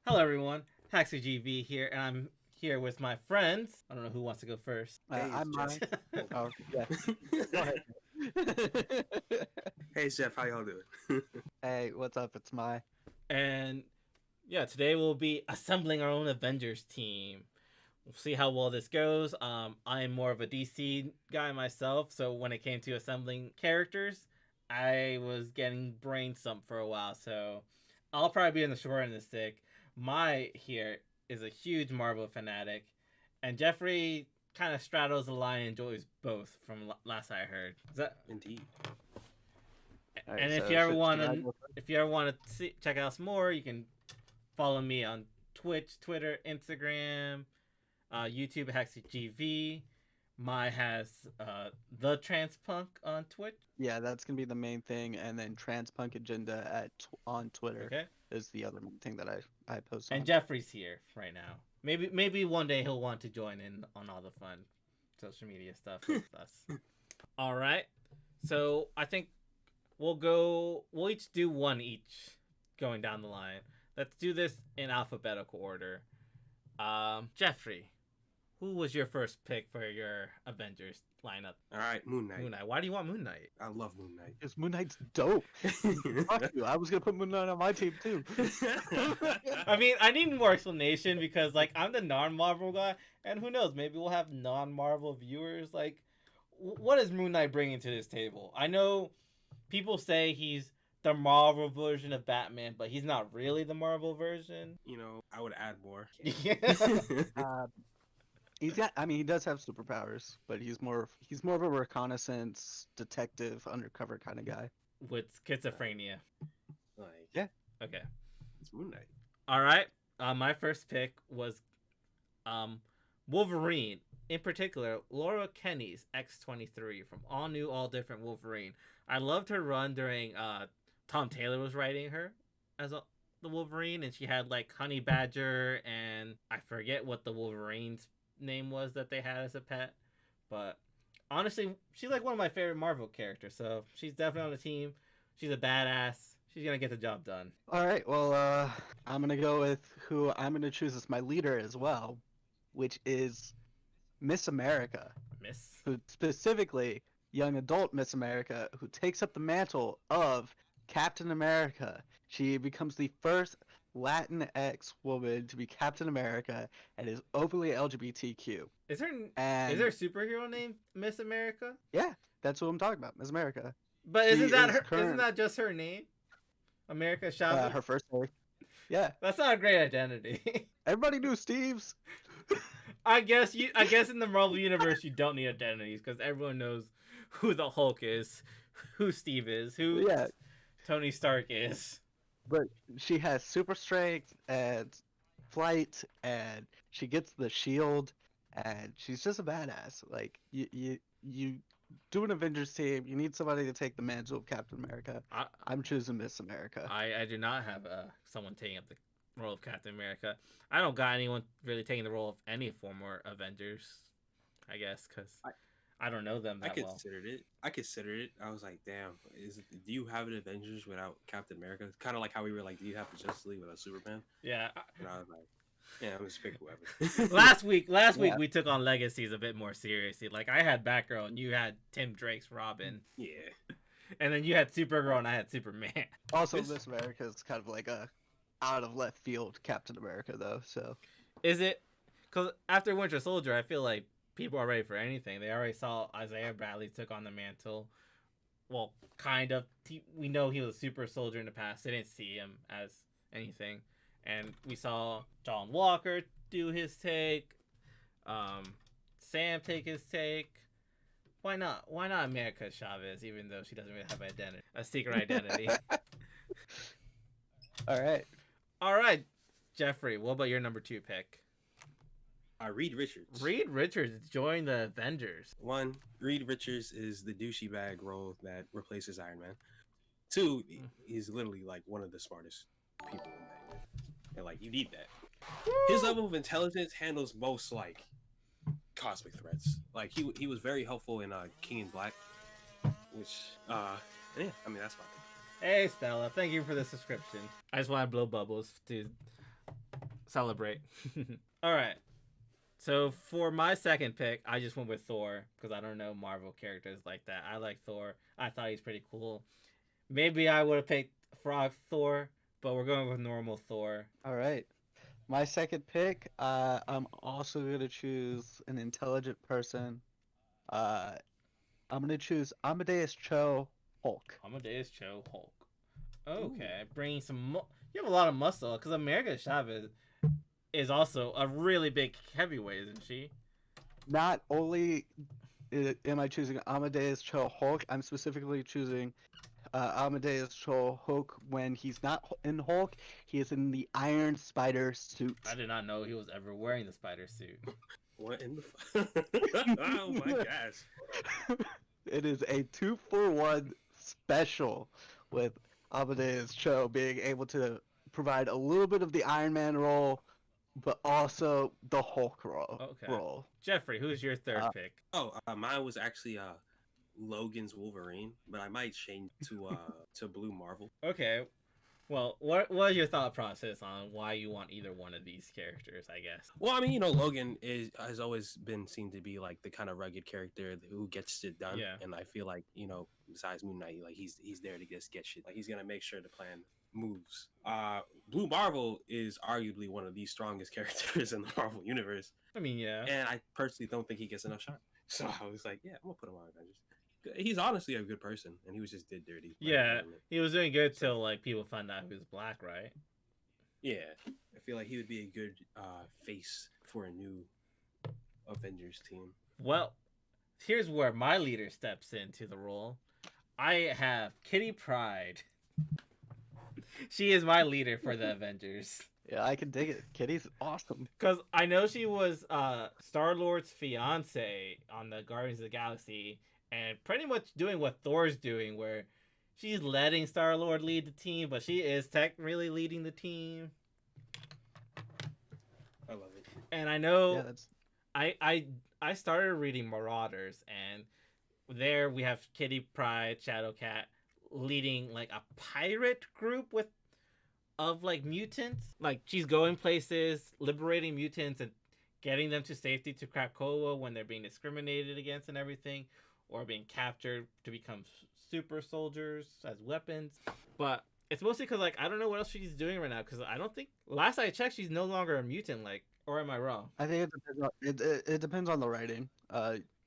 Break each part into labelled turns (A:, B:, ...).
A: Hello everyone, HaxyGV here, and I'm here with my friends. I don't know who wants to go first.
B: Hey,
C: I'm
B: Jeff.
C: Mike. Oh, yeah. Go ahead.
B: Hey, Jeff, how y'all doing?
C: Hey, what's up? It's my.
A: And yeah, today we'll be assembling our own Avengers team. We'll see how well this goes. I am more of a DC guy myself, so when it came to assembling characters, I was getting brain stumped for a while, so I'll probably be in the short end of the stick. My here is a huge Marvel fanatic, and Jeffrey kind of straddles the line and enjoys both from last I heard. Is that?
B: Indeed.
C: All right,
A: And if
C: so
A: you ever
C: should
A: want
C: I
A: to,
C: go first?
A: if you ever want to check out some more, you can follow me on Twitch, Twitter, Instagram, YouTube, HaxyGV. My has the Transpunk on Twitch.
C: Yeah, that's gonna be the main thing, and then Transpunk Agenda on Twitter
A: Okay.
C: is the other main thing that I post
A: And
C: on.
A: Jeffrey's here right now. Maybe one day he'll want to join in on all the fun social media stuff with us. All right. So I think we'll each do one each going down the line. Let's do this in alphabetical order. Jeffrey, who was your first pick for your Avengers lineup?
B: All right, Moon Knight.
A: Moon Knight. Why do you want Moon Knight?
B: I love Moon Knight.
C: Because Moon Knight's dope. Fuck you. I was gonna put Moon Knight on my team too.
A: I mean, I need more explanation because, like, I'm the non-Marvel guy, and who knows, maybe we'll have non-Marvel viewers. Like, what is Moon Knight bringing to this table? I know people say he's the Marvel version of Batman, but he's not really the Marvel version.
B: You know, I would add more.
A: Yeah.
C: He's got. I mean, he does have superpowers, but he's more of a reconnaissance, detective, undercover kind of guy.
A: With schizophrenia.
B: Like,
C: Yeah.
A: Okay.
B: it's Moon Knight.
A: All right. My first pick was Wolverine. In particular, Laura Kinney's X-23 from All New, All Different Wolverine. I loved her run during Tom Taylor was writing her as the Wolverine, and she had like Honey Badger, and I forget what the Wolverine's name was that they had as a pet. But honestly, she's like one of my favorite Marvel characters, so she's definitely on the team. She's a badass. She's gonna get the job done.
C: All right. Well, I'm gonna go with who I'm gonna choose as my leader as well, which is Miss America,
A: Miss.
C: who specifically young adult Miss America, who takes up the mantle of Captain America. She becomes the first Latinx woman to be Captain America and is openly LGBTQ.
A: Is her
C: And
A: is there a superhero named Miss America?
C: yeah, that's what I'm talking about, Miss America.
A: But
C: She
A: isn't that
C: is
A: her?
C: current-
A: Isn't that just her name? America Chavez.
C: Her first name. Yeah,
A: That's not a great identity.
C: everybody knew Steve's.
A: I guess in the Marvel universe you don't need identities because everyone knows who the Hulk is, who Steve is, who
C: Yeah,
A: Tony Stark is.
C: but she has super strength and flight, and she gets the shield, and she's just a badass. Like you do an Avengers team, you need somebody to take the mantle of Captain America. I'm choosing Miss America.
A: I do not have someone taking up the role of Captain America. I don't got anyone really taking the role of any former Avengers, I guess, because I don't know them
B: I
A: that well.
B: considered it. I was like, damn, do you have an Avengers without Captain America? It's kind of like how we were like, do you have the Justice League without Superman?
A: Yeah.
B: And I was like, yeah, I'm just pick whoever.
A: last week
C: Yeah.
A: we took on Legacies a bit more seriously. Like I had Batgirl and you had Tim Drake's Robin,
B: Yeah.
A: and then you had Supergirl and I had Superman.
C: Also,
B: Miss-
C: Miss America is kind of like a out of left field Captain America, though. So
A: Is it? Because after Winter Soldier, I feel like people are ready for anything. They already saw Isaiah Bradley took on the mantle. Well, kind of. We know he was a super soldier in the past. They didn't see him as anything. And we saw John Walker do his take. Sam take his take. Why not? Why not America Chavez, even though she doesn't really have a secret identity?
C: all right.
A: All right, Jeffrey, what about your number 2 pick?
B: Reed Richards.
A: Reed Richards joined the Avengers.
B: One, Reed Richards is the douchey bag role that replaces Iron Man. Two, he's literally like one of the smartest people in that. And like, you need that. His level of intelligence handles most like cosmic threats. Like he was very helpful in King in Black, which yeah, I mean that's my thing.
A: Hey Stella, thank you for the subscription. I just want to blow bubbles to Celebrate. All right. So for my second pick, I just went with Thor because I don't know Marvel characters like that. I like Thor. I thought he's pretty cool. Maybe I would have picked Frog Thor, but we're going with normal Thor.
C: All right. My second pick, I'm also gonna choose an intelligent person. Uh, I'm gonna choose Amadeus Cho, Hulk.
A: Amadeus Cho Hulk. Okay, bringing some. You have a lot of muscle because America Chavez is also a really big heavyweight, isn't she?
C: Not only am I choosing Amadeus Cho Hulk, I'm specifically choosing Amadeus Cho Hulk when he's not in Hulk. He is in the Iron Spider suit.
A: I did not know he was ever wearing the spider suit.
B: What in the? Oh my gosh!
C: It is a 2-for-1 special with Amadeus Cho being able to provide a little bit of the Iron Man role, but also the Hulk role.
A: Jeffrey, who's your third pick?
B: Mine was actually Logan's Wolverine, but I might change to Blue Marvel.
A: Okay. Well, what is your thought process on why you want either one of these characters, I guess?
B: Well, I mean, Logan has always been seen to be like the kind of rugged character who gets it done.
A: Yeah.
B: And I feel like, besides Moon Knight, like he's there to just get shit. Like he's gonna make sure the plan moves. Blue Marvel is arguably one of the strongest characters in the Marvel universe.
A: I mean, yeah.
B: And I personally don't think he gets enough shine. So I was like, yeah, I'm gonna put him on Avengers. He's honestly a good person, and he was just did dirty.
A: Yeah, he was doing good till like people found out he was black, right?
B: Yeah, I feel like he would be a good face for a new Avengers team.
A: Well, here's where my leader steps into the role. I have Kitty Pryde. She is my leader for the Avengers.
C: Yeah, I can dig it. Kitty's awesome.
A: Because I know she was Star-Lord's fiance on the Guardians of the Galaxy, and pretty much doing what Thor's doing, where she's letting Star-Lord lead the team, but she is really leading the team.
B: I love it.
A: And I know
C: Yeah, that's...
A: I started reading Marauders, and there we have Kitty Pryde, Shadowcat, leading like a pirate group of like mutants. Like she's going places, liberating mutants, and getting them to safety to Krakoa when they're being discriminated against and everything, or being captured to become super soldiers as weapons. But it's mostly because like I don't know what else she's doing right now, because I don't think last I checked she's no longer a mutant. Like, or am I wrong?
C: I think it depends on the writing.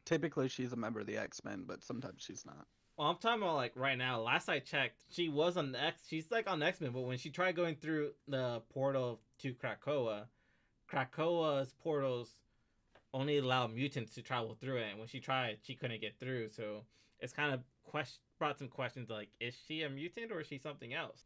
C: Typically she's a member of the X-Men, but sometimes she's not.
A: Well, I'm talking about like right now. Last I checked, she was on she's like on X-Men, but when she tried going through the portal to Krakoa, Krakoa's portals only allow mutants to travel through it, and when she tried, she couldn't get through. So it's kind of brought some questions like, is she a mutant or is she something else?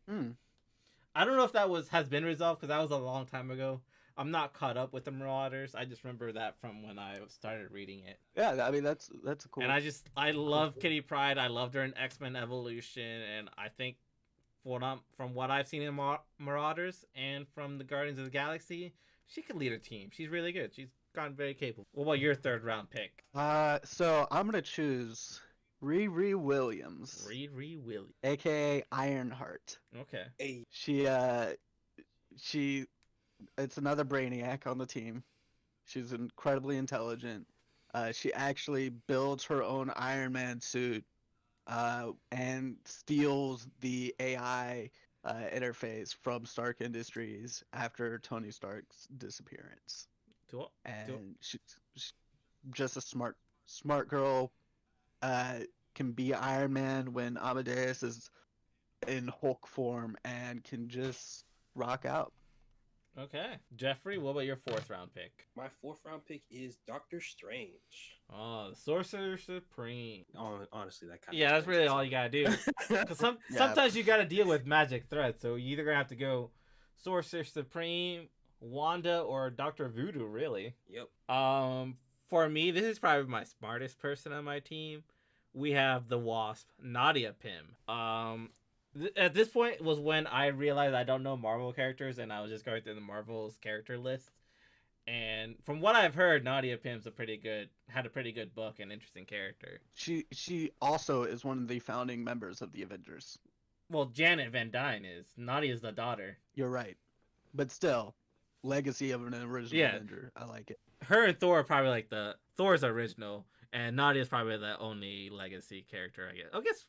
A: I don't know if that has been resolved because that was a long time ago. I'm not caught up with the Marauders. I just remember that from when I started reading it.
C: Yeah, I mean that's cool.
A: And I love Kitty Pryde. I loved her in X-Men Evolution, and I think from what I've seen in Marauders and from the Guardians of the Galaxy, she could lead a team. She's really good. She's gotten very capable. What about your third round pick?
C: So I'm gonna choose Riri Williams.
A: Riri Williams,
C: aka Ironheart.
A: Okay.
B: Hey.
C: She it's another brainiac on the team. She's incredibly intelligent. She actually builds her own Iron Man suit and steals the AI interface from Stark Industries after Tony Stark's disappearance. And she's just a smart girl. Can be Iron Man when Amadeus is in Hulk form and can just rock out.
A: Okay. Jeffrey, what about your fourth round pick?
B: My fourth round pick is Doctor Strange.
A: Oh, the Sorcerer Supreme.
B: Honestly, that kind of...
A: Yeah, that's really all you gotta do. Because sometimes you gotta deal with magic threats, so you either gonna have to go Sorcerer Supreme, Wanda, or Dr. Voodoo, really.
B: Yep.
A: For me, this is probably my smartest person on my team. We have the Wasp, Nadia Pym. At this point was when I realized I don't know Marvel characters, and I was just going through the Marvel's character list. And from what I've heard, Nadia Pym's had a pretty good book and interesting character.
C: She also is one of the founding members of the Avengers.
A: Well, Janet Van Dyne is. Nadia's the daughter.
C: You're right, but still, legacy of an original
A: Yeah.
C: Avenger. I like it.
A: Her and Thor are probably like the Thor's original, and Nadia's probably the only legacy character. I guess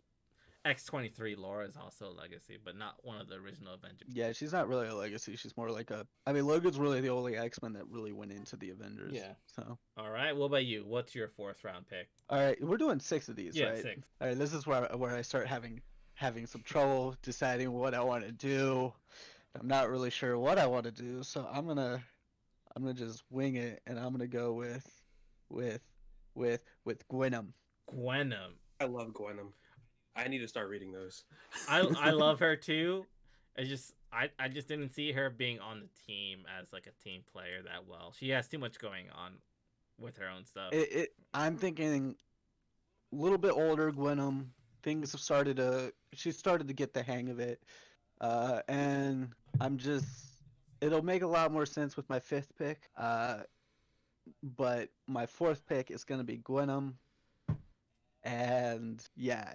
A: X-23 Laura is also a legacy, but not one of the original Avengers.
C: Yeah, she's not really a legacy. She's more like a. I mean, Logan's really the only X-Men that really went into the Avengers.
A: Yeah.
C: So.
A: All right. What about you? What's your 4th round pick?
C: All right, we're doing 6 of these,
A: Yeah,
C: right?
A: 6.
C: All right, this is where I start having some trouble deciding what I want to do. I'm not really sure what I want to do, so I'm gonna just wing it, and I'm gonna go with Gwenom.
A: Gwenom.
B: I love Gwenom. I need to start reading those.
A: I love her too. I just didn't see her being on the team as like a team player that well. She has too much going on with her own stuff.
C: I'm thinking a little bit older Gwenom. Things have she started to get the hang of it. And it'll make a lot more sense with my 5th pick. But my 4th pick is going to be Gwenom. And yeah,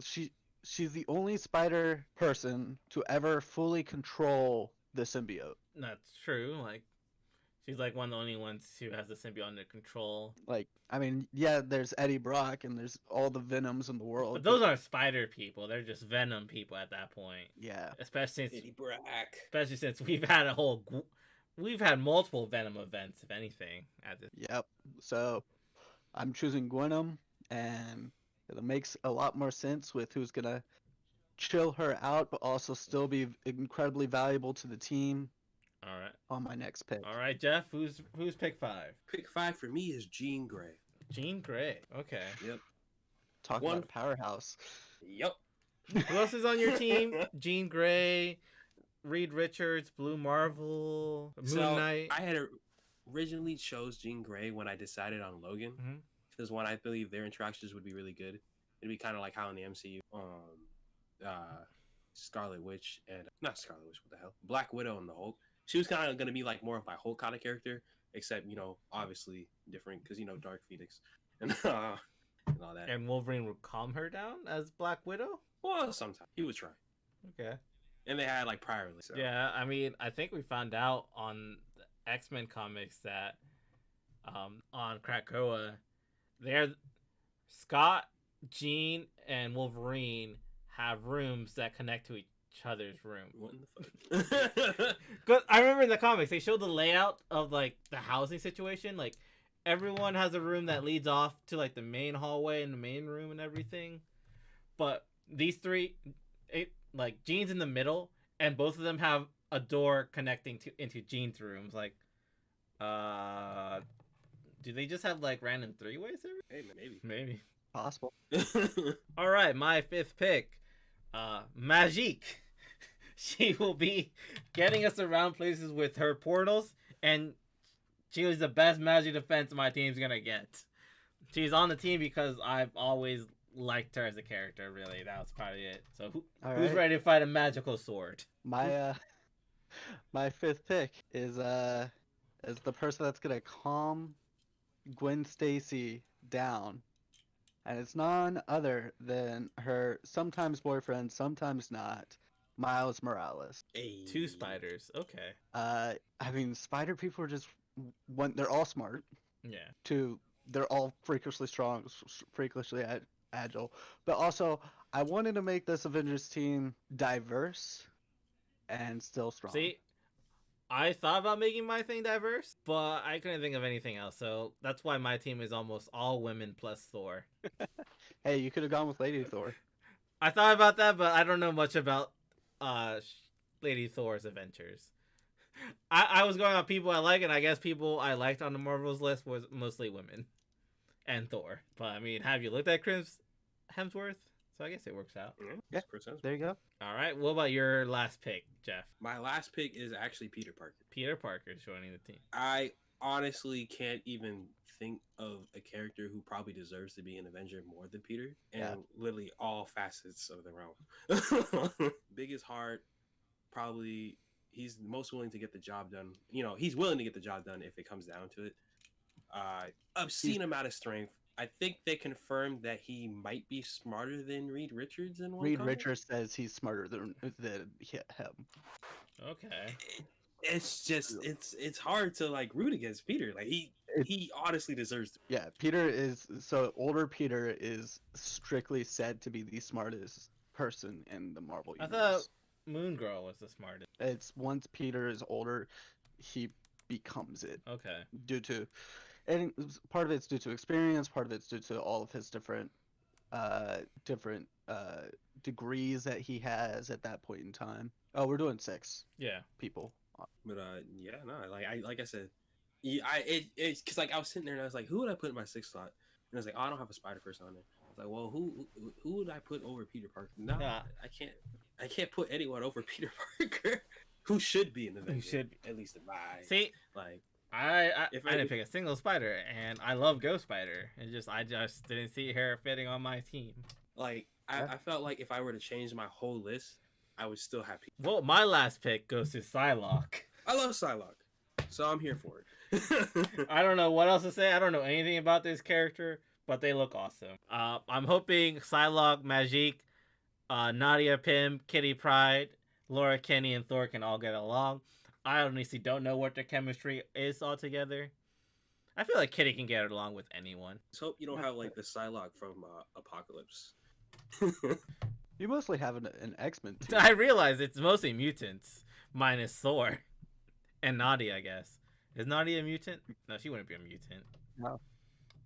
C: she's the only spider person to ever fully control the symbiote.
A: That's true. Like, she's like one of the only ones who has the symbiote under control.
C: Like, I mean, yeah, there's Eddie Brock and there's all the Venoms in the world.
A: But those aren't spider people. They're just Venom people at that point.
C: Yeah.
A: Especially
C: Yep.
A: since we've had multiple Venom events, if anything.
C: Yep. So I'm choosing Gwenom, and it makes a lot more sense with who's gonna chill her out, but also still be incredibly valuable to the team.
A: All right.
C: On my next pick.
A: All right, Jeff. Who's pick 5?
B: Pick 5 for me is Jean Grey.
A: Jean Grey. Okay.
B: Yep.
C: Talk about a powerhouse.
B: Yep.
A: Who else is on your team? Jean Grey, Reed Richards, Blue Marvel, Moon Knight.
B: I had originally chose Jean Grey when I decided on Logan, because one, I believe their interactions would be really good. It'd be kind of like how in the MCU, Scarlet Witch and not Scarlet Witch, what the hell, Black Widow and the Hulk. She was kind of going to be like more of my Hulk kind of character, except obviously different because Dark Phoenix and all that.
A: And Wolverine would calm her down as Black Widow.
B: Well, sometimes he would try.
A: Okay.
B: And they had like priorly. So.
A: Yeah, I mean, I think we found out on the X-Men comics that on Krakoa, Scott, Jean, and Wolverine have rooms that connect to each other's room.
B: What in the fuck?
A: Cause I remember in the comics they showed the layout of like the housing situation. Like everyone has a room that leads off to like the main hallway and the main room and everything. But these three, like Jean's in the middle, and both of them have a door connecting into Jean's rooms. Like, do they just have like random 3-ways there?
B: Hey,
A: Maybe.
C: Possible.
A: All right, my 5th pick, Magique. She will be getting us around places with her portals, and she was the best magic defense my team's gonna get. She's on the team because I've always liked her as a character. Really, that was probably it. So who's ready to fight a magical sword?
C: My 5th pick is the person that's gonna calm Gwen Stacy down, and it's none other than her sometimes boyfriend, sometimes not, Miles Morales.
B: Hey.
A: 2 spiders. Okay.
C: I mean, spider people are just they're all smart.
A: Yeah.
C: They're all freakishly strong, freakishly agile. But also, I wanted to make this Avengers team diverse and still strong.
A: See, I thought about making my thing diverse, but I couldn't think of anything else. So that's why my team is almost all women plus Thor.
C: Hey, you could have gone with Lady Thor.
A: I thought about that, but I don't know much about Lady Thor's adventures. I was going on people I like, and I guess people I liked on the Marvels list was mostly women and Thor. But I mean, have you looked at Chris Hemsworth? So I guess it works out.
C: Yeah, there you go.
A: All right, what about your last pick, Jeff?
B: My last pick is actually Peter Parker.
A: Peter Parker joining the team.
B: I honestly can't even think of a character who probably deserves to be an Avenger more than Peter, and literally all facets of the realm. Biggest heart, probably he's the most willing to get the job done. He's willing to get the job done if it comes down to it. Obscene amount of strength. I think they confirmed that he might be smarter than Reed Richards in one.
C: Reed Richards says he's smarter than him.
A: Okay.
B: it's just it's hard to like root against Peter. Like he honestly deserves to.
C: Yeah, Peter is so older. Peter is strictly said to be the smartest person in the Marvel
A: I
C: universe.
A: thought Moon Girl was the smartest.
C: It's once Peter is older, he becomes it
A: Okay.
C: due to, and part of it's due to experience, part of it's due to all of his different degrees that he has at that point in time. Oh, we're doing 6
A: Yeah.
C: people.
B: But yeah, no, like I said, yeah, it's because like I was sitting there and I was like, who would I put in my 6th slot? And I was like, oh, I don't have a Spider person on there. I was like, well, who would I put over Peter Parker? No,
A: Yeah.
B: I can't put anyone over Peter Parker. Who should be in the
A: Who should
B: at least in my
A: see?
B: like.
A: I didn't pick a single spider, and I love Ghost Spider. I just didn't see her fitting on my team.
B: Like I felt like if I were to change my whole list, I would still have Peter.
A: Well, my last pick goes to Psylocke.
B: I love Psylocke, so I'm here for it.
A: I don't know what else to say. I don't know anything about this character, but they look awesome. I'm hoping Psylocke, Magique, Nadia Pym, Kitty Pryde, Laura Kinney, and Thor can all get along. I honestly don't know what their chemistry is altogether. I feel like Kitty can get along with anyone.
B: Just hope you don't have like the Psylocke from Apocalypse.
C: You mostly have an X-Men team.
A: I realize it's mostly mutants, minus Thor and Nadia, I guess. Is Nadia a mutant? No, she wouldn't be a mutant.
C: No.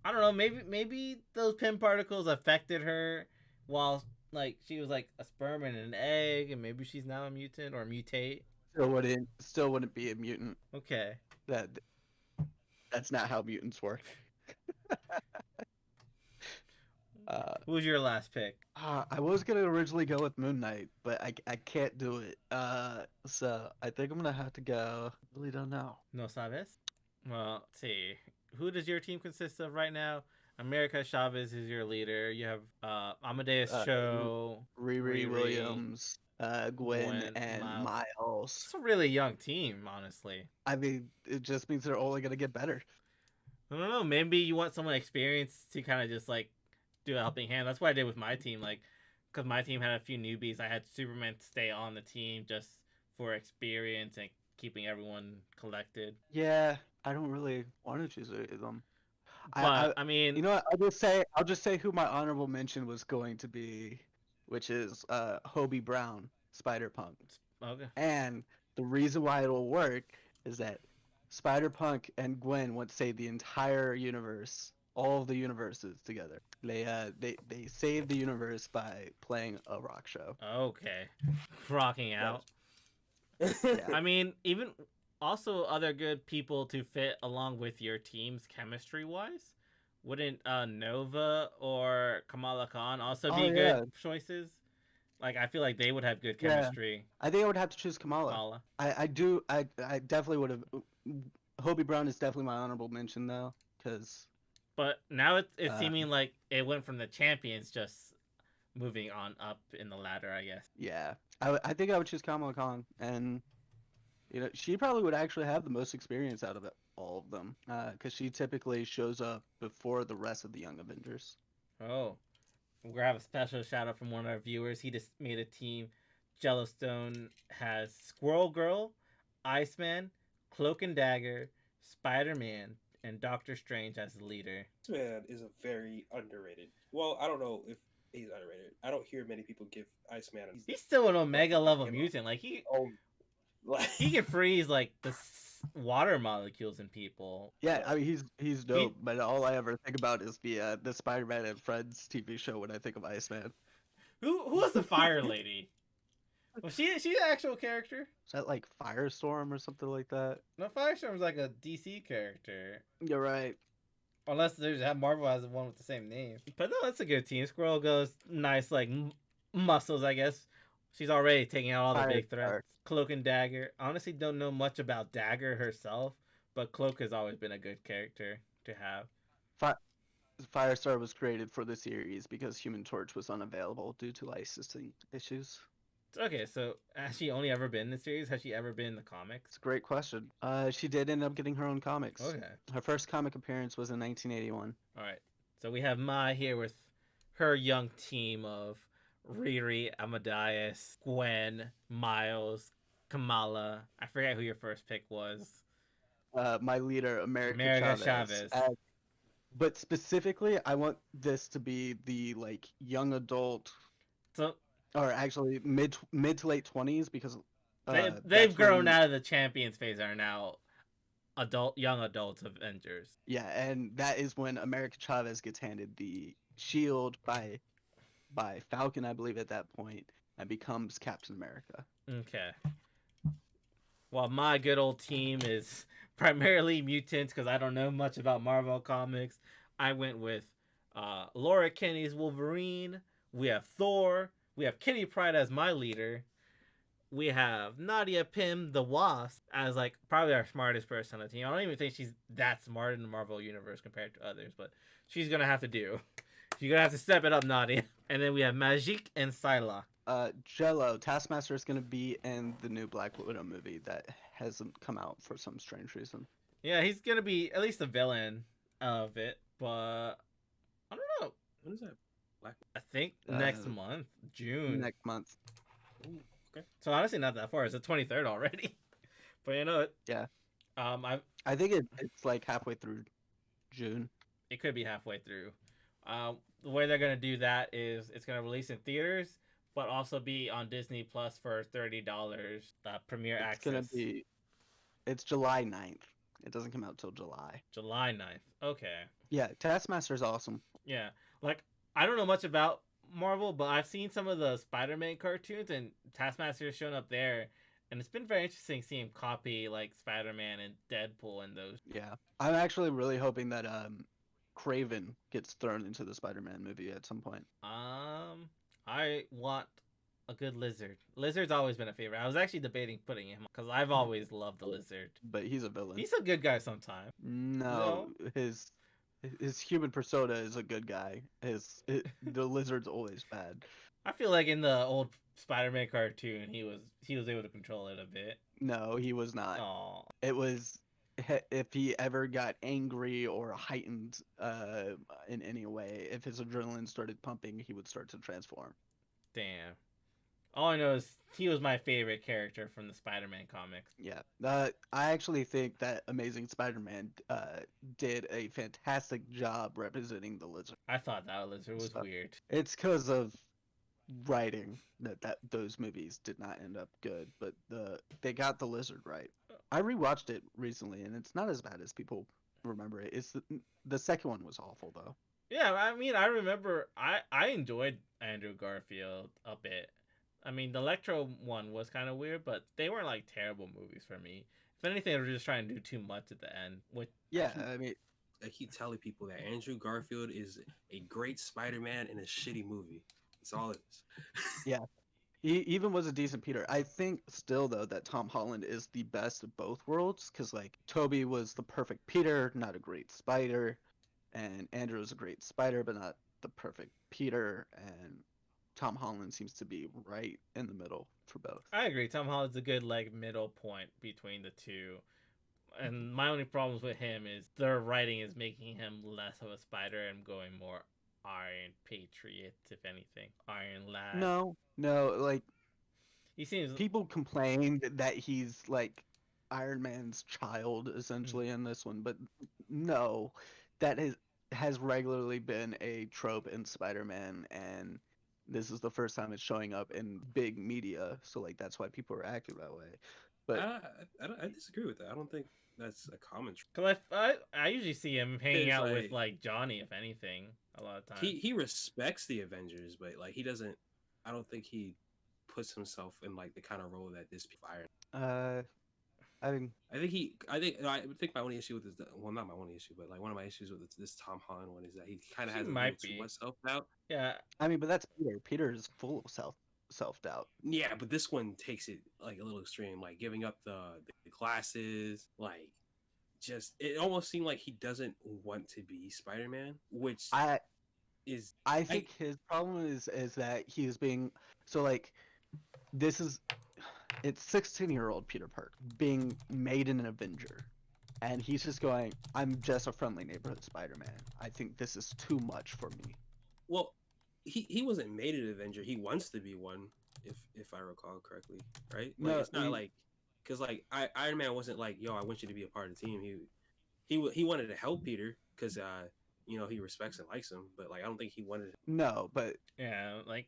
A: I don't know. Maybe those Pym particles affected her while like she was like a sperm and an egg, and maybe she's now a mutant or mutate.
C: Still wouldn't be a mutant.
A: Okay.
C: That's not how mutants work.
A: Who's your last pick?
C: I was gonna originally go with Moon Knight, but I can't do it. So I think I'm gonna have to go. Really don't know.
A: No sabes? Well, let's see. Who does your team consist of right now? America Chavez is your leader. You have Amadeus Cho,
C: Riri Williams, Gwen, and Miles.
A: It's a really young team, honestly.
C: I mean, it just means they're only gonna get better.
A: I don't know. Maybe you want someone experienced to kind of just like do a helping hand. That's what I did with my team. Like, because my team had a few newbies, I had Superman stay on the team just for experience and keeping everyone collected.
C: Yeah, I don't really want to choose any of them.
A: But I mean,
C: you know what? I'll just say who my honorable mention was going to be, which is Hobie Brown, Spider-Punk.
A: Okay.
C: And the reason why it'll work is that Spider-Punk and Gwen would save the entire universe, all of the universes together. They save the universe by playing a rock show.
A: Okay, rocking out.
C: Yeah.
A: I mean, even also other good people to fit along with your team's chemistry wise. Wouldn't Nova or Kamala Khan also be good choices? Like, I feel like they would have good chemistry.
C: Yeah. I think I would have to choose Kamala. I definitely would have. Hobie Brown is definitely my honorable mention though, because.
A: But now it's seeming like it went from the champions just moving on up in the ladder, I guess.
C: Yeah, I think I would choose Kamala Khan, and she probably would actually have the most experience out of all of them, because she typically shows up before the rest of the Young Avengers.
A: Oh, we're gonna have a special shout out from one of our viewers. He just made a team. Yellowstone has Squirrel Girl, Iceman, Cloak and Dagger, Spider-Man, and Doctor Strange as the leader.
B: This man is a very underrated. Well, I don't know if he's underrated. I don't hear many people give Iceman.
A: He's still an Omega level mutant. Like he can freeze like the water molecules in people.
C: Yeah, I mean he's dope. But all I ever think about is the Spider-Man and Friends TV show when I think of Iceman.
A: Who was the Fire Lady? Was she an actual character?
C: Is that like Firestorm or something like that?
A: No, Firestorm's like a DC character.
C: You're right.
A: Unless Marvel has one with the same name. But no, that's a good team. Squirrel goes nice, like muscles, I guess. She's already taking out all the big threats. Cloak and Dagger. Honestly, don't know much about Dagger herself, but Cloak has always been a good character to have.
C: Firestar was created for the series because Human Torch was unavailable due to licensing issues.
A: Okay, so has she only ever been in the series? Has she ever been in the comics?
C: It's a great question. She did end up getting her own comics.
A: Okay.
C: Her first comic appearance was in 1981.
A: All right. So we have Mai here with her young team of Riri, Amadeus, Gwen, Miles, Kamala. I forget who your first pick was.
C: My leader, America
A: America
C: Chavez.
A: Chavez.
C: But specifically, I want this to be the like young adult,
A: So
C: or actually mid to late 20s, because
A: they've
C: that's
A: grown
C: when,
A: out of the champions phase, are now young adults Avengers.
C: yeah, and that is when America Chavez gets handed the shield by Falcon, I believe, at that point, and becomes Captain America.
A: Okay. Well, my good old team is primarily mutants because I don't know much about Marvel Comics. I went with Laura Kinney's Wolverine. We have Thor. We have Kitty Pryde as my leader. We have Nadia Pym, the Wasp, as like probably our smartest person on the team. I don't even think she's that smart in the Marvel universe compared to others, but she's gonna have to do. You're gonna have to step it up, Nadia. And then we have Magique and Psylocke.
C: Jello, Taskmaster is going to be in the new Black Widow movie that hasn't come out for some strange reason.
A: Yeah, he's gonna be at least the villain of it, but I don't know.
B: When is that? Black.
A: I think next month, June.
C: Next month.
B: Ooh, okay.
A: So honestly, not that far. It's the 23rd already. But you know what?
C: Yeah.
A: I
C: think it's like halfway through June.
A: It could be halfway through. The way they're gonna do that is it's gonna release in theaters, but also be on Disney Plus for $30. Premiere access.
C: It's July 9th. It doesn't come out till July.
A: July 9th. Okay.
C: Yeah, Taskmaster's awesome.
A: Yeah. Like, I don't know much about Marvel, but I've seen some of the Spider-Man cartoons, and Taskmaster has shown up there, and it's been very interesting seeing him copy like Spider-Man and Deadpool and those.
C: Yeah, I'm actually really hoping that Kraven gets thrown into the Spider-Man movie at some point.
A: I want a good Lizard. Lizard's always been a favorite. I was actually debating putting him because I've always loved the Lizard.
C: But he's a villain.
A: He's a good guy sometimes.
C: No, his human persona is a good guy. The Lizard's always bad.
A: I feel like in the old Spider-Man cartoon, he was able to control it a bit.
C: No, he was not.
A: Aww.
C: It was if he ever got angry or heightened in any way, if his adrenaline started pumping, he would start to transform.
A: Damn. All I know is he was my favorite character from the Spider-Man comics.
C: Yeah. I actually think that Amazing Spider-Man did a fantastic job representing the Lizard.
A: I thought that Lizard was weird.
C: It's because of writing that those movies did not end up good, but they got the Lizard right. I rewatched it recently, and it's not as bad as people remember it. It's the second one was awful though.
A: Yeah, I mean, I remember I enjoyed Andrew Garfield a bit. I mean, the Electro one was kind of weird, but they weren't like terrible movies for me. If anything, they were just trying to do too much at the end.
B: I keep telling people that Andrew Garfield is a great Spider-Man in a shitty movie. That's all it is.
C: Yeah. He even was a decent Peter. I think still though that Tom Holland is the best of both worlds, because like Toby was the perfect Peter, not a great Spider, and Andrew was a great Spider, but not the perfect Peter, and Tom Holland seems to be right in the middle for both.
A: I agree. Tom Holland's a good like middle point between the two. And my only problems with him is their writing is making him less of a Spider and going more Iron Patriot, if anything. Iron Lad.
C: No, like
A: he seems
C: people complained that he's like Iron Man's child essentially in this one, but no, that has regularly been a trope in Spider-Man, and this is the first time it's showing up in big media, so like that's why people are acting that way. But
B: I disagree with that. I don't think that's a common trope.
A: Because I usually see him hanging out
B: like,
A: with like Johnny, if anything, a lot of times.
B: He respects the Avengers, but like he doesn't. I don't think he puts himself in like the kind of role that this Iron.
C: I
B: think my only issue with this, well, not my only issue, but like one of my issues with this Tom Holland one is that he kind of has a little too much self-doubt.
A: Yeah.
C: I mean, but that's Peter. Peter is full of self-doubt.
B: Yeah, but this one takes it like a little extreme, like giving up the glasses, like just it almost seemed like he doesn't want to be Spider-Man, which
C: I think his problem is that he is being so like it's 16-year-old Peter Parker being made an Avenger, and he's just going, I'm just a friendly neighborhood Spider-Man. I think this is too much for me.
B: Well, he wasn't made an Avenger. He wants to be one. if I recall correctly, right? Like
C: No,
B: it's not like because like Iron Man wasn't like, yo, I want you to be a part of the team. He wanted to help Peter because he respects and likes him, but like I don't think he wanted.
C: no, but
A: Yeah, like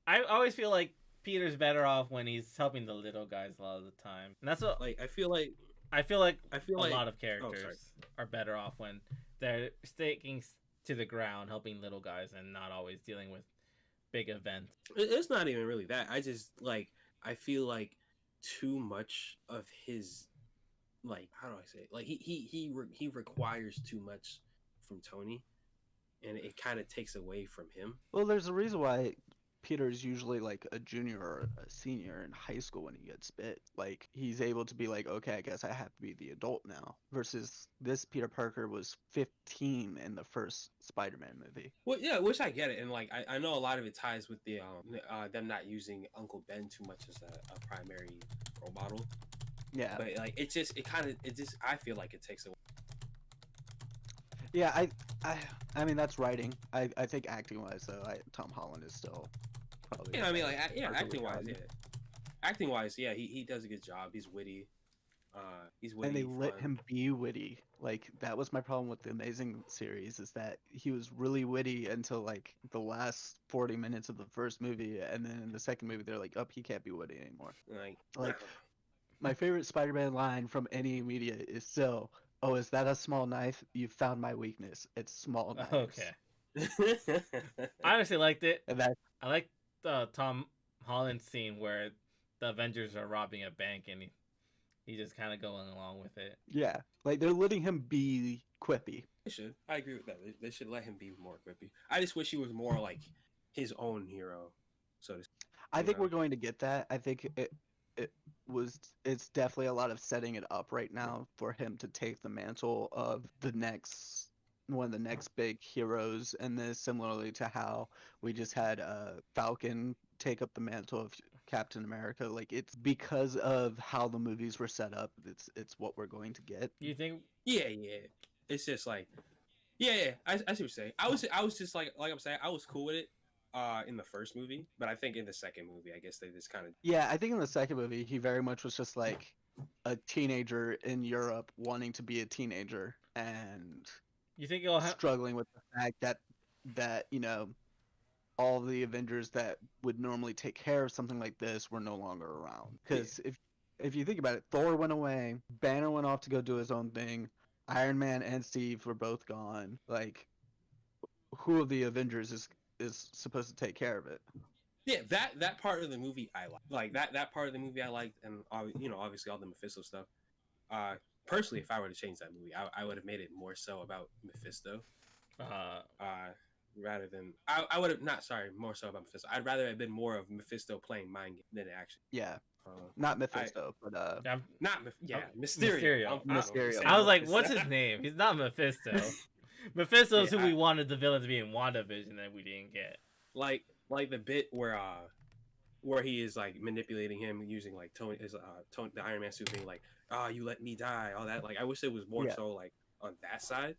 A: I always feel like Peter's better off when he's helping the little guys a lot of the time. And that's what
B: Like I feel like
A: I feel like a
B: like
A: lot of
B: oh sorry.
A: characters are better off when they're sticking to the ground, helping little guys, and not always dealing with big events.
B: It's not even really that. I just like I feel like too much of his like how do I say it? Like he requires too much from Tony, and it kind of takes away from him.
C: well, there's a reason why Peter's usually like a junior or a senior in high school when he gets bit. Like he's able to be like, okay, I guess I have to be the adult now. Versus this Peter Parker was 15 in the first Spider-Man movie.
B: Well, yeah, which I get it, and like I know a lot of it ties with the them not using Uncle Ben too much as a primary role model.
C: Yeah,
B: But like it just I feel like it takes away.
C: yeah. I mean that's writing. I think acting wise though, Tom Holland is still probably.
B: Yeah, I mean like yeah,
C: Parker
B: acting wise,
C: Wood.
B: yeah, acting wise, yeah, he does a good job. He's witty. He's witty.
C: And they let
B: fun.
C: him be witty. Like that was my problem with the Amazing series is that he was really witty until like the last 40 minutes of the first movie, and then in the second movie they're like, "Oh, he can't be witty anymore."
B: Like
C: My favorite Spider-Man line from any media is still, "Oh, is that a small knife? You found my weakness. It's small knives."
A: Okay, I honestly liked it.
C: And that
A: I like the Tom Holland scene where the Avengers are robbing a bank and he's just kind of going along with it.
C: yeah, like they're letting him be quippy.
B: They should. I agree with that. They should let him be more quippy. I just wish he was more like his own hero, so to speak.
C: I
B: You
C: think
B: know?
C: we're going to get that. I think it's definitely a lot of setting it up right now for him to take the mantle of the next one of the next big heroes, and this similarly to how we just had Falcon take up the mantle of Captain America. Like it's because of how the movies were set up. It's what we're going to get.
A: You think?
B: Yeah. It's just like, yeah. I see what you're saying. I was just like I'm saying, I was cool with it in the first movie, but I think in the second movie, I guess they just kind of
C: Yeah, I think in the second movie he very much was just like a teenager in Europe wanting to be a teenager and
A: You think it'll have?
C: struggling with the fact that all the Avengers that would normally take care of something like this were no longer around. Because if you think about it, Thor went away, Banner went off to go do his own thing, Iron Man and Steve were both gone. Like, who of the Avengers is supposed to take care of it?
B: yeah, that part of the movie I like that part of the movie I liked, and obviously all the Mephisto stuff. Personally, if I were to change that movie, I would have made it more so about Mephisto, rather than I would have not sorry more so about Mephisto. I'd rather have been more of Mephisto playing mind game than it actually.
C: Yeah, not Mephisto, but
B: Not
A: Oh,
B: Mysterio.
C: Mysterio.
A: I was like, what's his name? He's not Mephisto. Mephisto's
B: Yeah,
A: who we wanted the villain to be in WandaVision that we didn't get.
B: like the bit where he is like manipulating him using like Tony the Iron Man suit being like, you let me die, all that. Like I wish it was more
C: Yeah.
B: so like on that side.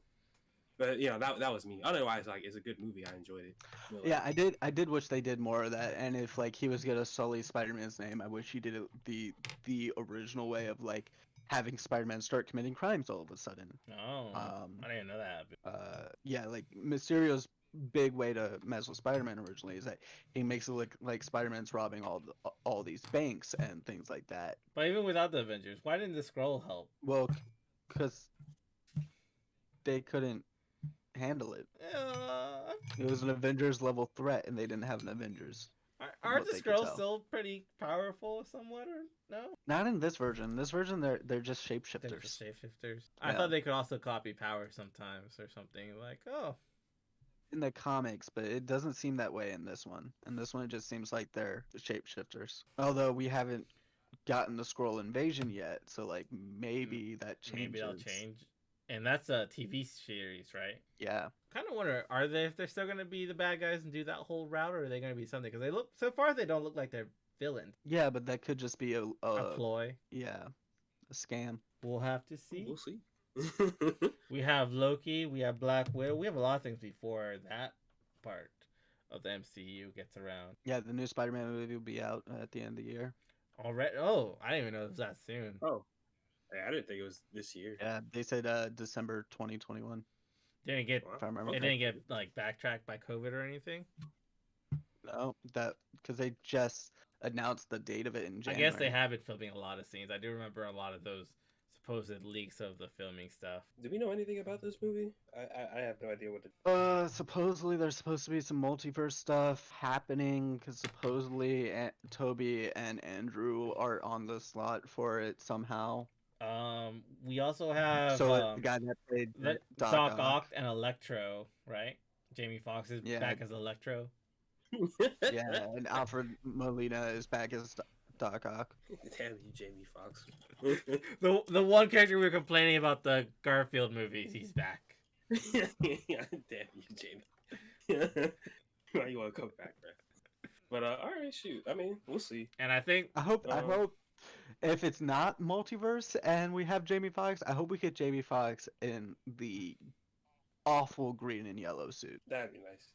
B: But that was me. Otherwise, like it's a good movie. I enjoyed it. But,
C: yeah, I did wish they did more of that. And if like he was gonna sully Spider-Man's name, I wish he did it the original way of like having Spider-Man start committing crimes all of a sudden.
A: Oh, I didn't know that.
C: Yeah, like Mysterio's big way to mess with Spider-Man originally is that he makes it look like Spider-Man's robbing all these banks and things like that.
A: But even without the Avengers, why didn't the Skrull help?
C: Well, because they couldn't handle it. It was an Avengers level threat, and they didn't have an Avengers.
A: Aren't
C: what
A: the
C: they could
A: Skrulls
C: tell.
A: still pretty powerful somewhat, or no?
C: Not in this version. This version, they're just
A: They're
C: shapeshifters.
A: just shapeshifters. I
C: Yeah.
A: thought they could also copy power sometimes or something. Like, oh,
C: In the comics, but it doesn't seem that way in this one. In this one, it just seems like they're shapeshifters. Although we haven't gotten the Skrull invasion yet, so like maybe that changes.
A: maybe they'll change. And that's a TV series, right?
C: Yeah.
A: Kind of wonder, are they if they're still gonna be the bad guys and do that whole route, or are they gonna be something? Because they look so far, they don't look like they're villains.
C: Yeah, but that could just be
A: A ploy.
C: yeah, a scam.
A: We'll have to see.
B: we'll see.
A: We have Loki. We have Black Widow. We have a lot of things before that part. of the MCU gets around.
C: Yeah, the new Spider-Man movie will be out at the end of the year.
A: Already? Oh, I didn't even know it was that soon.
B: Oh, I didn't think it was this year.
C: Yeah, they said December 2021.
A: Didn't get
B: Wow.
C: If I remember.
A: it didn't get like backtracked by COVID or anything.
C: No, that because they just announced the date of it in
A: I
C: January.
A: guess they have been filming a lot of scenes. I do remember a lot of those supposed leaks of the filming stuff.
B: Do we know anything about this movie? I have no idea what to.
C: Supposedly there's supposed to be some multiverse stuff happening because supposedly Toby and Andrew are on the slot for it somehow.
A: We also have
C: So the guy that played
A: Doc Ock and Electro, right? Jamie Foxx is
C: Yeah.
A: back as Electro.
C: Yeah, and Alfred Molina is back as Doc Ock.
B: Damn you, Jamie Foxx.
A: The one character we were complaining about the Garfield movies, he's back.
B: Damn you, Jamie. Why you want to come back, bro? But all right, shoot. I mean, we'll see.
A: And I think
C: I hope if it's not multiverse and we have Jamie Foxx, I hope we get Jamie Foxx in the awful green and yellow suit.
B: That'd be nice.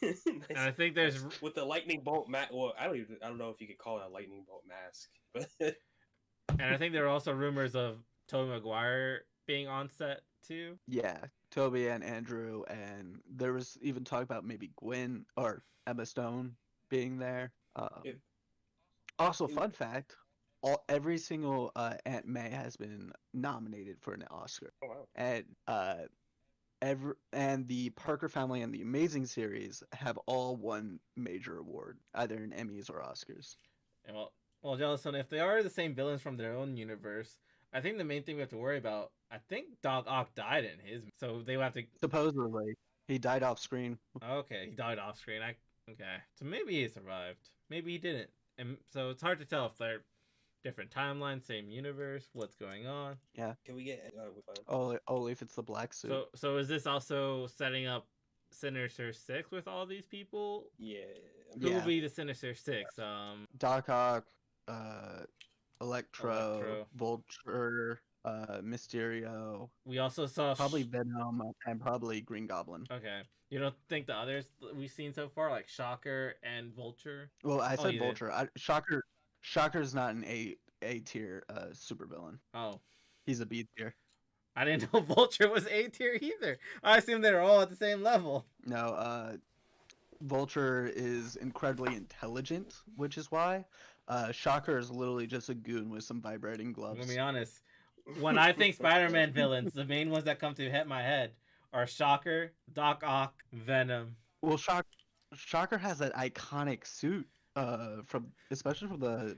A: and I think there's
B: with the lightning bolt mask. Well, I don't know if you could call it a lightning bolt mask, but
A: and I think there are also rumors of Tobey Maguire being on set too.
C: Yeah, Toby and Andrew, and there was even talk about maybe Gwen or Emma Stone being there. Also, fun fact: every single Aunt May has been nominated for an Oscar.
B: Oh, wow.
C: And the Parker Family and the Amazing series have all won major award, either in Emmys or Oscars.
A: And well, Jellison, if they are the same villains from their own universe, I think the main thing we have to worry about, I think Doc Ock died in his, so they will have to.
C: Supposedly, he died off screen.
A: Okay, he died off screen. Okay, so maybe he survived, maybe he didn't, and so it's hard to tell if they're different timelines, same universe, what's going on.
C: Yeah.
B: Can we get
C: Only if it's the black suit.
A: So is this also setting up Sinister Six with all these people?
B: Yeah.
A: Who will be the Sinister Six?
C: Doc Ock, Electro, Vulture, Mysterio.
A: We also saw
C: probably Venom and probably Green Goblin.
A: Okay. You don't think the others we've seen so far, like Shocker and Vulture?
C: Well, I said Vulture. Shocker's not an A tier supervillain.
A: Oh.
C: He's a B tier.
A: I didn't know Vulture was A tier either. I assumed they were all at the same level.
C: No, Vulture is incredibly intelligent, which is why. Shocker is literally just a goon with some vibrating gloves.
A: I'm gonna be honest. When I think Spider-Man villains, the main ones that come to my head are Shocker, Doc Ock, Venom.
C: Well, Shocker has that iconic suit. Especially from the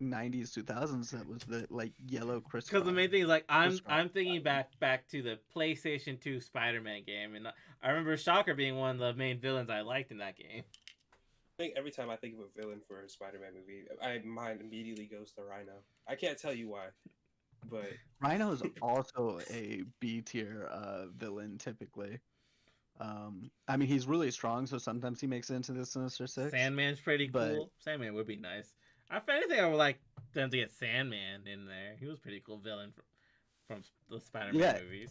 C: 90s, 2000s, that was the like yellow crystal.
A: Because the main thing is like I'm thinking back to the PlayStation 2 Spider-Man game, and I remember Shocker being one of the main villains I liked in that game.
B: I think every time I think of a villain for a Spider-Man movie, my mind immediately goes to Rhino. I can't tell you why, but
C: Rhino is also a B tier villain typically. I mean, he's really strong, so sometimes he makes it into the Sinister Six.
A: Sandman's pretty cool. Sandman would be nice. If anything, I would like them to get Sandman in there. He was a pretty cool villain from the Spider-Man movies.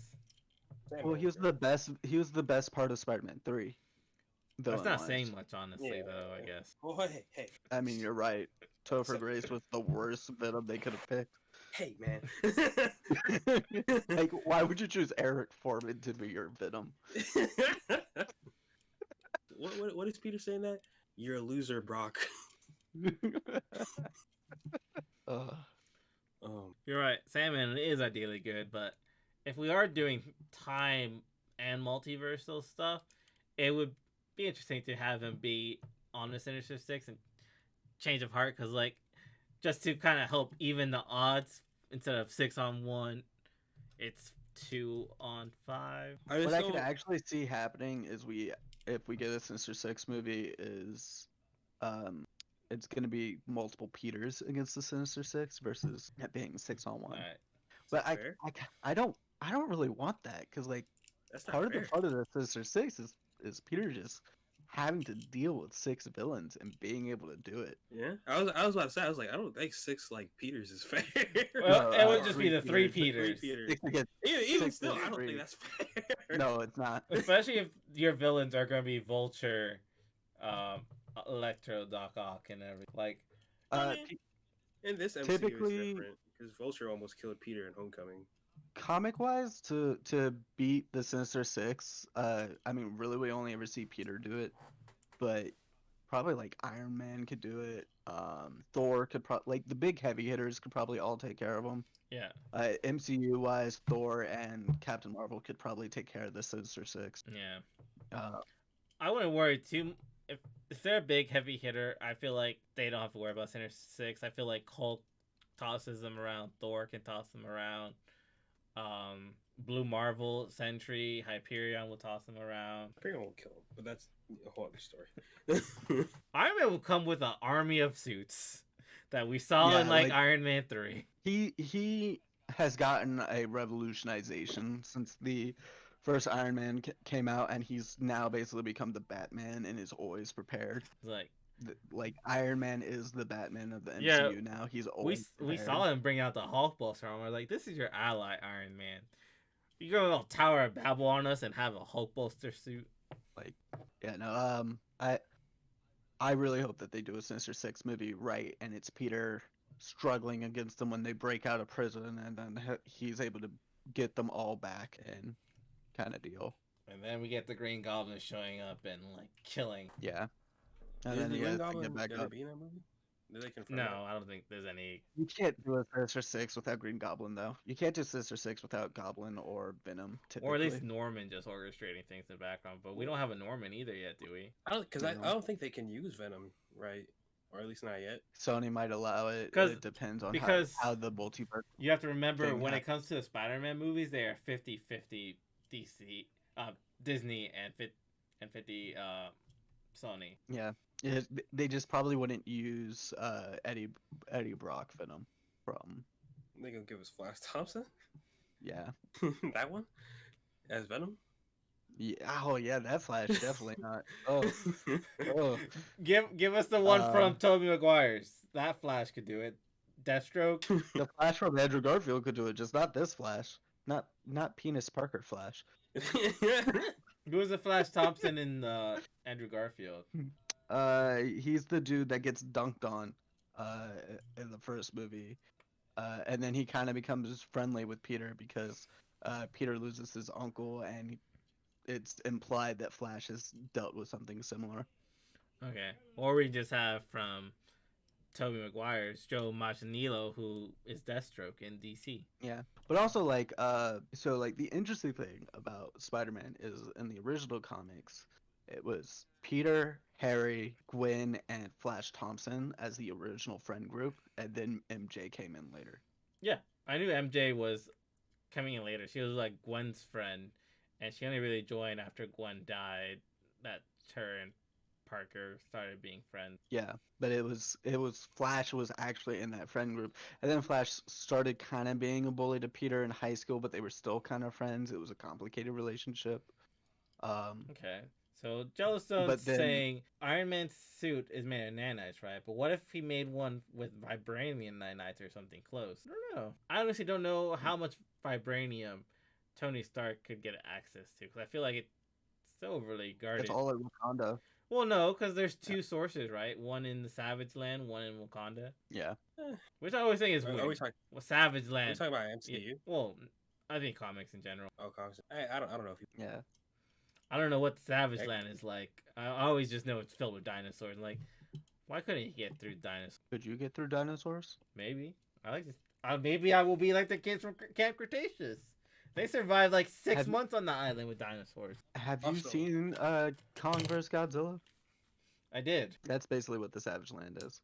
C: Well, he was the best. He was the best part of Spider-Man 3.
A: That's not saying much, honestly, though. I guess.
B: Well, hey.
C: I mean, you're right. Topher Grace was the worst villain they could have picked.
B: Hey, man.
C: Like, why would you choose Eric Foreman to be your Venom?
B: What is Peter saying that? You're a loser, Brock.
A: You're right. Sandman is ideally good, but if we are doing time and multiversal stuff, it would be interesting to have him be on the Sinister Six and Change of Heart, because like just to kind of help even the odds, instead of 6-on-1, it's 2-on-5.
C: What I could actually see happening is if we get a Sinister Six movie is it's gonna be multiple Peters against the Sinister Six versus it being 6-on-1.
A: Right.
C: But I don't really want that, because like part of the Sinister Six is Peter just having to deal with 6 villains and being able to do it.
B: Yeah, I was about to say, I was like, I don't think 6 like Peters is fair.
A: Well, it would just be the 3 Peters.
B: Even still, I don't think that's fair.
C: No, it's not.
A: Especially if your villains are going to be Vulture, um, Electro, Doc Ock, and everything. Like,
C: Uh,
B: Yeah. In this MCU, it's
C: typically,
B: different because Vulture almost killed Peter in Homecoming.
C: comic-wise, to beat the Sinister Six, I mean, really, we only ever see Peter do it, but probably like Iron Man could do it. Thor could like the big heavy hitters could probably all take care of them.
A: yeah,
C: MCU wise, Thor and Captain Marvel could probably take care of the Sinister Six.
A: yeah.
C: Uh,
A: I wouldn't worry too. If they're a big heavy hitter, I feel like they don't have to worry about Center Six. I feel like Hulk tosses them around. Thor can toss them around. Blue Marvel, Sentry, Hyperion will toss them around.
B: Hyperion won't kill him, but that's a whole other story.
A: Iron Man will come with an army of suits that we saw
C: Yeah,
A: in like
C: like-
A: Iron Man 3.
C: he has gotten a revolutionization since the first Iron Man came out, and he's now basically become the Batman and is always prepared.
A: It's like
C: Like Iron Man is the Batman of the MCU
A: Yeah,
C: now. He's
A: we
C: always
A: we
C: prepared.
A: saw him bring out the Hulk Buster armor. Like, this is your ally, Iron Man. You go to Tower of Babel on us and have a Hulk Buster suit.
C: Yeah, no, I really hope that they do a Sinister Six movie right, and it's Peter struggling against them when they break out of prison, and then he's able to get them all back and kind of deal.
A: And then we get the Green Goblin showing up and like killing.
C: Yeah, and
B: Is
C: then
B: the
C: he
B: Green
C: has to
B: Goblin
C: get back
B: gonna
C: up.
B: be in that movie? Did they confirm
A: No,
B: that?
A: I don't think there's any.
C: You can't do a Sinister Six without Green Goblin, though. You can't do Sinister Six without Goblin or Venom, typically.
A: Or at least Norman just orchestrating things in the background. But we don't have a Norman either yet, do we?
B: Because I
C: No.
B: don't think they can use Venom, right? Or at least not yet.
C: Sony might allow it.
A: 'Cause-
C: It depends on
A: because-
C: how the multiverse.
A: You have to remember
C: Thing
A: when it
C: happens.
A: comes to the Spider-Man movies, they are 50-50 DC, Disney and 50 Sony.
C: Yeah, they just probably wouldn't use Eddie Brock Venom from.
B: They gonna give us Flash Thompson?
C: Yeah.
B: That one? As Venom?
C: Yeah. Oh yeah, that Flash definitely not. Oh. Oh.
A: Give us the one from
C: Um,
A: Tobey Maguire's. That Flash could do it. Deathstroke.
C: The Flash from Andrew Garfield could do it, just not this Flash. Not Penis Parker Flash.
A: Who was the Flash Thompson in Andrew Garfield?
C: He's the dude that gets dunked on, in the first movie, and then he kind of becomes friendly with Peter because, Peter loses his uncle, and it's implied that Flash has dealt with something similar.
A: Okay. Or we just have from Tobey Maguire's Joe Manganiello, who is Deathstroke in DC.
C: Yeah, but also so the interesting thing about Spider-Man is in the original comics, it was Peter, Harry, Gwen, and Flash Thompson as the original friend group, and then MJ came in later.
A: Yeah, I knew MJ was coming in later. She was like Gwen's friend, and she only really joined after Gwen died. That her and Parker started being friends.
C: Yeah, but it was Flash was actually in that friend group, and then Flash started kind of being a bully to Peter in high school, but they were still kind of friends. It was a complicated relationship.
A: Okay. So Jellostone's
C: But then-
A: saying Iron Man's suit is made of nanites, right? But what if he made one with vibranium nanites or something close? I don't know. I honestly don't know how much vibranium Tony Stark could get access to, because I feel like it's so overly guarded.
C: It's all at Wakanda.
A: Well, no, because there's two sources, right? One in the Savage Land, one in Wakanda.
C: Yeah.
A: Which I always think is
B: Are
A: weird.
B: we talking,
A: Well, Savage
B: are we
A: Land.
B: talking about
A: Yeah,
B: MCU?
A: well, I think comics in general.
B: Oh, comics. I don't know if you.
C: Yeah.
A: I don't know what Savage
B: Heck.
A: Land is like. I always just know it's filled with dinosaurs. Like, why couldn't he get through dinosaurs?
C: Could you get through dinosaurs?
A: Maybe. I like this. Maybe I will be like the kids from Camp Cretaceous. They survived like 6
C: Have-
A: months on the island with dinosaurs.
C: Have you
B: Also-
C: seen Kong vs. Godzilla?
A: I did.
C: That's basically what the Savage Land is.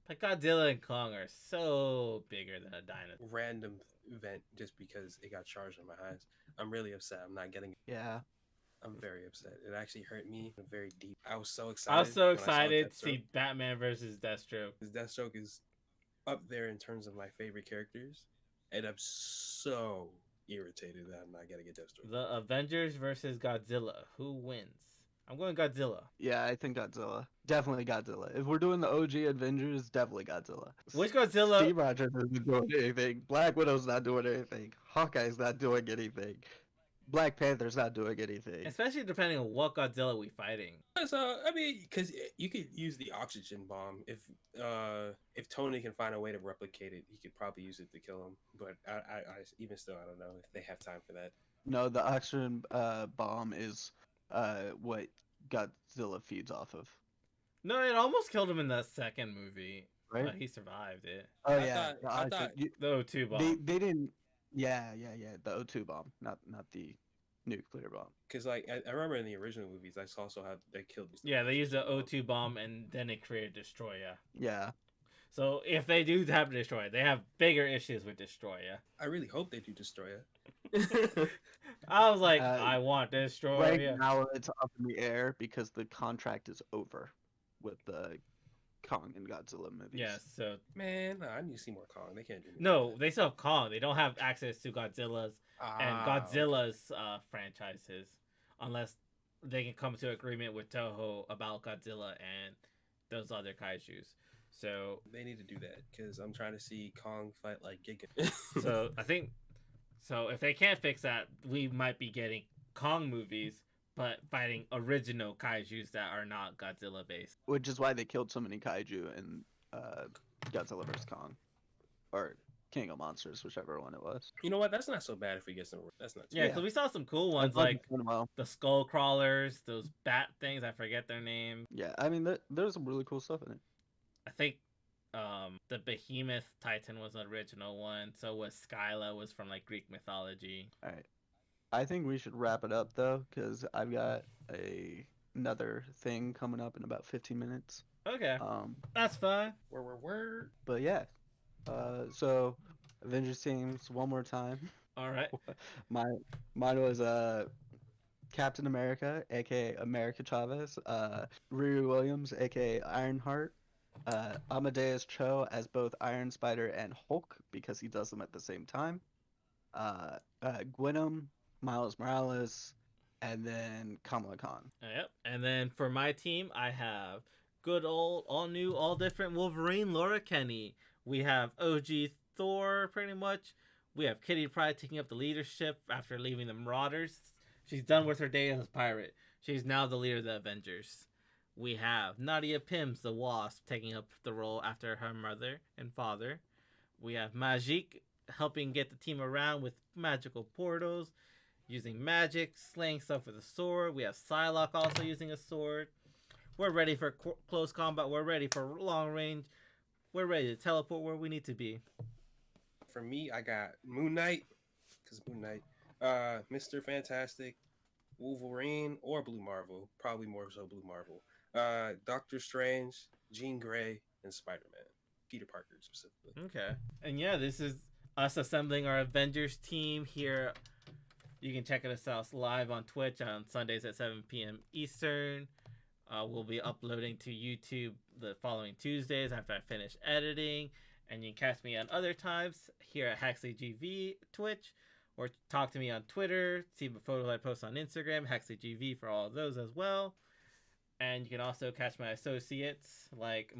A: But Godzilla and Kong are so bigger than a dinosaur.
B: Random event just because it got charged in my eyes. I'm really upset. I'm not getting it.
C: Yeah.
B: I'm very upset. It actually hurt me very deep. I was so excited.
A: I was so
B: when I saw
A: excited to
B: Deathstroke.
A: see Batman versus Deathstroke.
B: Because Deathstroke is up there in terms of my favorite characters, and I'm so irritated that I'm not gonna get Deathstroke.
A: The Avengers versus Godzilla. Who wins? I'm going Godzilla.
C: Yeah, I think Godzilla. Definitely Godzilla. If we're doing the OG Avengers, definitely Godzilla.
A: Which Godzilla?
C: Steve Rogers isn't doing anything. Black Widow's not doing anything. Hawkeye's not doing anything. Black Panther's not doing anything.
A: Especially depending on what Godzilla we fighting.
B: So I mean, because you could use the oxygen bomb if Tony can find a way to replicate it, he could probably use it to kill him. But I even still I don't know if they have time for that.
C: No, the oxygen bomb is what Godzilla feeds off of.
A: No, it almost killed him in the second movie.
C: Right?
A: But he survived it.
C: Oh
B: I
C: yeah,
B: thought-
A: The O2 bomb.
C: they didn't. Yeah, the O2 bomb, not the nuclear bomb.
B: Because like I remember in the original movies, I also how they killed.
A: Yeah, they used the O2 bomb and then it created Destroyer.
C: Yeah.
A: So if they do have Destroyer, they have bigger issues with Destroyer.
B: I really hope they do destroy it.
A: I was like,
C: Uh,
A: I want Destroyer.
C: Right now it's up in the air because the contract is over with the Kong and Godzilla movies.
A: Yes, so
B: Man, no, I need to see more Kong. They can't do
A: no, they still have Kong. They don't have access to Godzilla's and
B: Ah,
A: Godzilla's franchises unless they can come to agreement with Toho about Godzilla and those other kaijus. So
B: they need to do that because I'm trying to see Kong fight like Giga.
A: so I think so if they can't fix that, we might be getting Kong movies but fighting original kaijus that are not Godzilla based.
C: Which is why they killed so many kaiju in Godzilla vs Kong, or King of Monsters, whichever one it was.
B: You know what? That's not so bad if we get some. That's not. Too
A: Yeah,
B: bad.
A: because we saw some cool ones
C: I've
A: like
C: done well.
A: the skull crawlers, those bat things, I forget their name.
C: Yeah, I mean there's some really cool stuff in it.
A: I think the behemoth titan was an original one, so was Skyla was from like Greek mythology.
C: All right, I think we should wrap it up though, because I've got another thing coming up in about 15 minutes.
A: Okay,
C: Um,
A: that's fine.
B: Word.
C: but yeah, so Avengers teams one more time.
A: All right.
C: Mine was Captain America, aka America Chavez, Riri Williams, aka Ironheart, Amadeus Cho as both Iron Spider and Hulk because he does them at the same time, Gwenom, Miles Morales, and then Kamala Khan.
A: Yep. And then for my team, I have good old, all new, all different Wolverine, Laura Kenny. We have OG Thor, pretty much. We have Kitty Pryde taking up the leadership after leaving the Marauders. She's done with her day as a pirate. She's now the leader of the Avengers. We have Nadia Pims, the Wasp, taking up the role after her mother and father. We have Magique helping get the team around with magical portals, using magic, slaying stuff with a sword. We have Psylocke also using a sword. We're ready for close combat. We're ready for long range. We're ready to teleport where we need to be.
B: For me, I got Moon Knight, because Moon Knight, Mr. Fantastic, Wolverine, or Blue Marvel. Probably more so Blue Marvel. Doctor Strange, Jean Grey, and Spider-Man. Peter Parker specifically.
A: Okay. And yeah, this is us assembling our Avengers team here. You can check us out live on Twitch on Sundays at 7 p.m. Eastern. We'll be uploading to YouTube the following Tuesdays after I finish editing. And you can catch me on other times here at HaxleyGV Twitch, or talk to me on Twitter, see the photos I post on Instagram, HaxleyGV for all of those as well. And you can also catch my associates like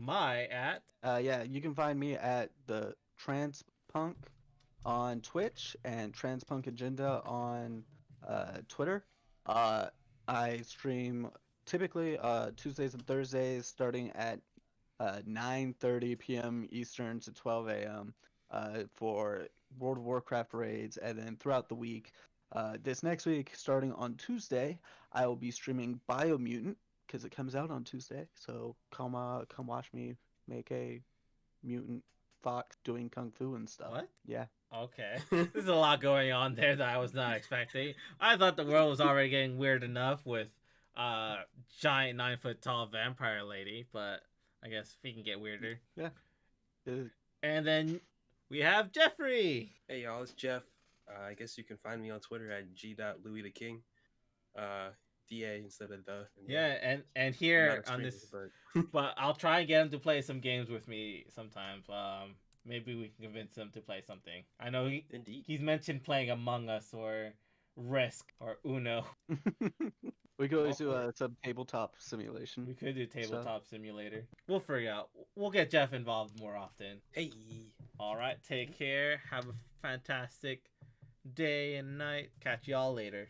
A: at
C: Yeah, you can find me at the Transpunk on Twitch and Transpunk Agenda on Twitter. I stream typically Tuesdays and Thursdays starting at 9:30 p.m. Eastern to 12 a.m. For World of Warcraft raids, and then throughout the week. This next week, starting on Tuesday, I will be streaming Biomutant because it comes out on Tuesday. So come watch me make a mutant fox doing kung fu and stuff.
A: What?
C: Yeah.
A: Okay. There's a lot going on there that I was not expecting. I thought the world was already getting weird enough with giant 9-foot tall vampire lady, but I guess we can get weirder.
C: Yeah.
A: And then we have Jeffrey.
B: Hey y'all, it's Jeff. I guess you can find me on Twitter at g.louistheking. DA instead of the.
A: Yeah, and
B: I'm
A: here
B: not
A: on
B: extremely,
A: this, but I'll try and get him to play some games with me sometimes. Maybe we can convince him to play something. I know
B: Indeed.
A: he's mentioned playing Among Us or Risk or Uno.
C: We could always do some tabletop simulation.
A: We could do Tabletop Simulator. We'll figure out. We'll get Jeff involved more often.
B: Hey.
A: All right, take care. Have a fantastic day and night. Catch y'all later.